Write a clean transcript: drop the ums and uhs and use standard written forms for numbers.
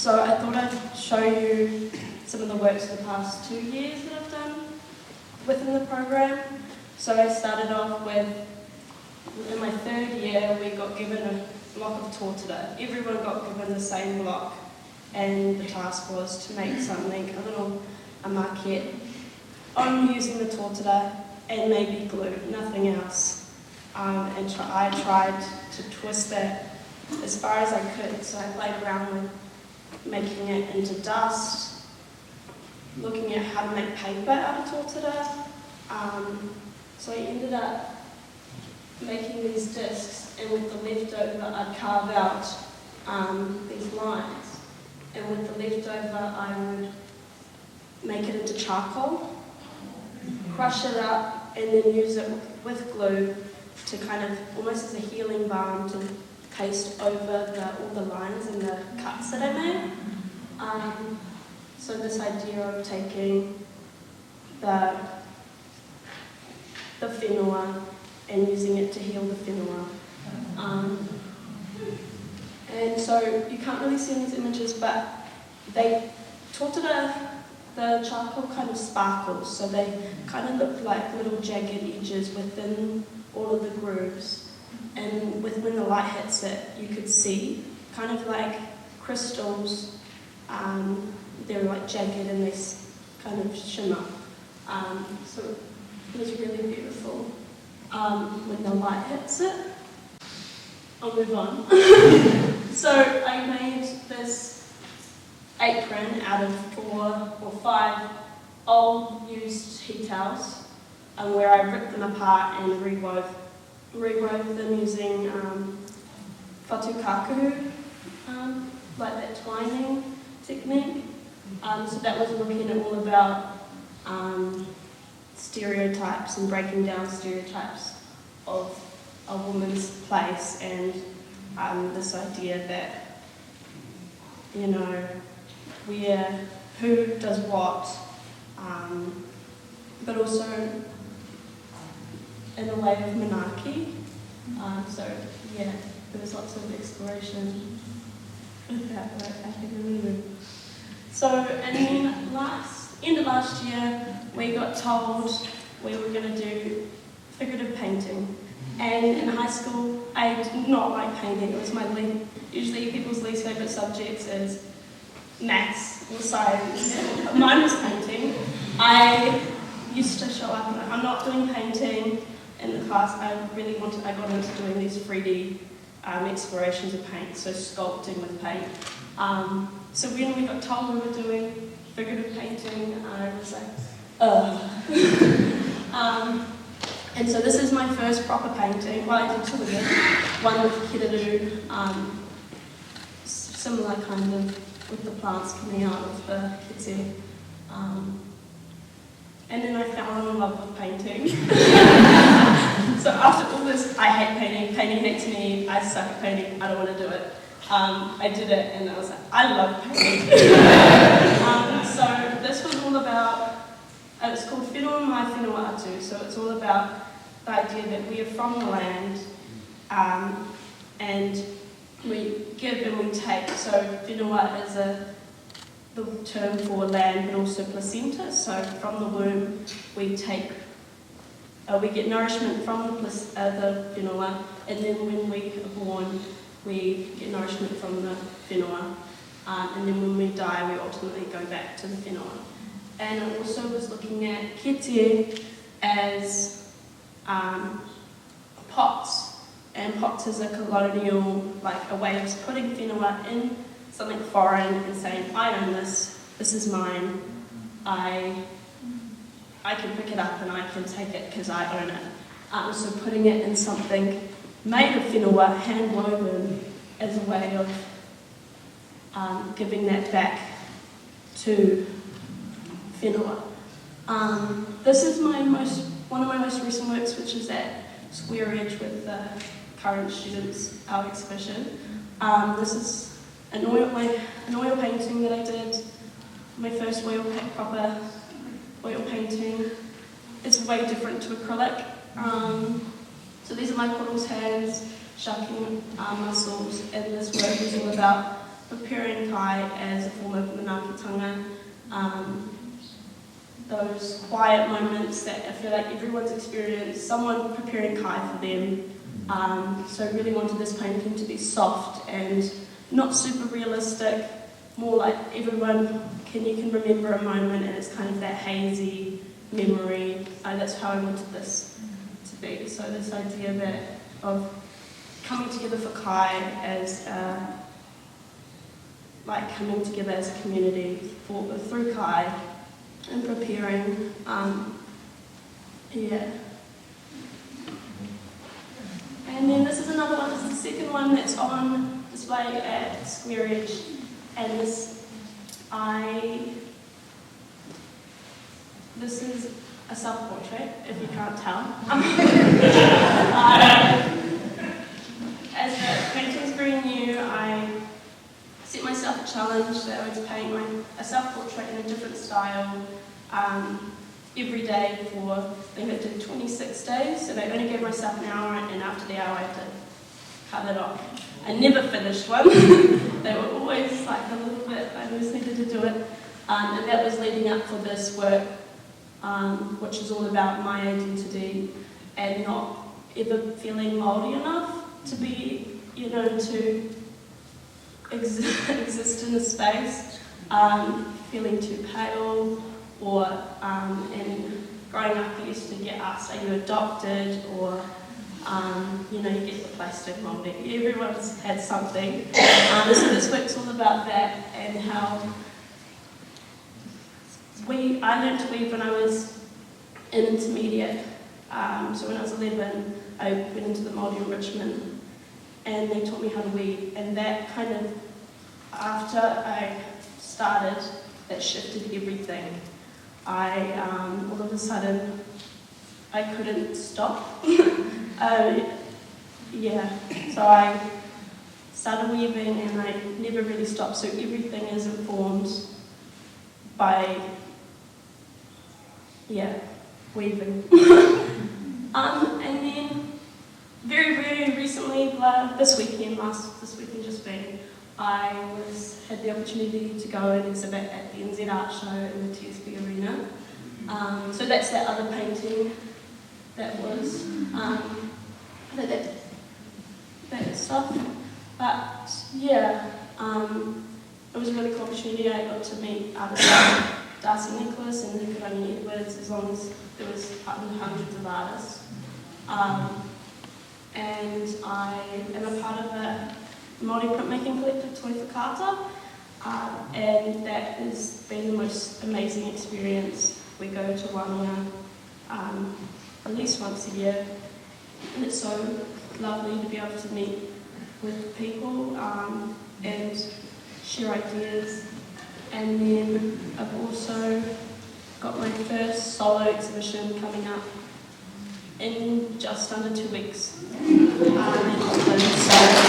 So I thought I'd show you some of the works of the past 2 years that I've done within the program. So I started off with, in my 3rd year, we got given a block of tortilla. Everyone got given the same block, and the task was to make something, a maquette, on using the tortilla and maybe glue, nothing else. And I tried to twist it as far as I could, so I played around with making it into dust, looking at how to make paper out of tortilla. So I ended up making these discs, and with the leftover I'd carve out these lines, and with the leftover I would make it into charcoal, crush it up, and then use it with glue to kind of, almost as a healing balm, to paste over all the lines and the cuts that I made. So this idea of taking the whenua and using it to heal the whenua. And so you can't really see in these images, but the charcoal kind of sparkles, so they kind of look like little jagged edges within all of the grooves. And when the light hits it, you could see kind of like crystals. They're like jagged and they kind of shimmer. So it was really beautiful when the light hits it. I'll move on. So I made this apron out of 4 or 5 old used tea towels, where I ripped them apart and rewove them using whatukaku, like that twining technique. So that was looking at all about stereotypes and breaking down stereotypes of a woman's place, and this idea that, who does what, but also in a way of monarchy. So yeah, there was lots of exploration with that work, I think, really. So, and then end of last year, we got told we were going to do figurative painting. And in high school, I did not like painting. It was usually people's least favourite subjects is maths or science. Mine was painting. I used to show up and I'm not doing painting in the class. I got into doing these 3D explorations of paint, so sculpting with paint. So when we got told we were doing figurative painting, I was like, ugh. And so this is my first proper painting. Well, I did 2 of them. One with Kiruru, similar kind of with the plants coming out of the kite. And then I fell in love with painting. So after all this, I hate painting. Painting hates me. I suck at painting. I don't want to do it. I did it, and I was like, I love painting. So this was all about. It's called Whenua Mai Whenua Atu, so it's all about the idea that we are from the land, and we give and we take. So whenua is the term for land, but also placenta. So from the womb, we get nourishment from the whenua, and then when we are born, we get nourishment from the whenua, and then when we die, we ultimately go back to the whenua. And I also was looking at kite as pots, and pots is a colonial, like a way of putting whenua in something foreign and saying, I own this is mine, I can pick it up and I can take it because I own it. So putting it in something made of whenua, hand woven, as a way of giving that back to whenua. This is one of my most recent works, which is at Square Edge with the current students, our exhibition. This is an oil painting that I did, my first proper oil painting. It's way different to acrylic. So these are my poodle's hands, sharking muscles, and this work is all about preparing kai as a form of manaakitanga, those quiet moments that I feel like everyone's experienced, someone preparing kai for them. So I really wanted this painting to be soft and not super realistic, more like you can remember a moment and it's kind of that hazy memory. That's how I wanted this to be. So this idea of coming together for kai as like coming together as a community through kai and preparing. And then this is another one. This is the second one that's on display at Square Edge, and this is a self-portrait, if you can't tell. As the painting's very new, I set myself a challenge that I would paint a self-portrait in a different style every day for, I think I did 26 days, and I only gave myself an hour, and after the hour I had to cut it off. I never finished one. They were always like a little bit, I always needed to do it. And that was leading up for this work, which is all about my identity and not ever feeling Māori enough to be, to exist in a space, feeling too pale, or and growing up I used to get asked, are you adopted, or you get the plastic Māori. Everyone's had something. So this work's all about that and how I learned to weave when I was in intermediate. So when I was 11, I went into the Māori enrichment and they taught me how to weave, and that kind of, after I started, that shifted everything. All of a sudden, I couldn't stop. So I started weaving and I never really stopped, so everything is informed by, weaving. And then, very, very recently, this weekend just been, I had the opportunity to go and exhibit at the NZ Art Show in the TSB Arena. So that's that other painting that was that stuff. But it was a really cool opportunity. I got to meet artists like Darcy Nicholas and Nikolani Edwards, as long as there was hundreds of artists. And I am a part of a Māori printmaking collective, Toioho, and that has been the most amazing experience. We go to whānau at least once a year, and it's so lovely to be able to meet with people and share ideas. And then I've also got my first solo exhibition coming up in just under 2 weeks in Auckland. So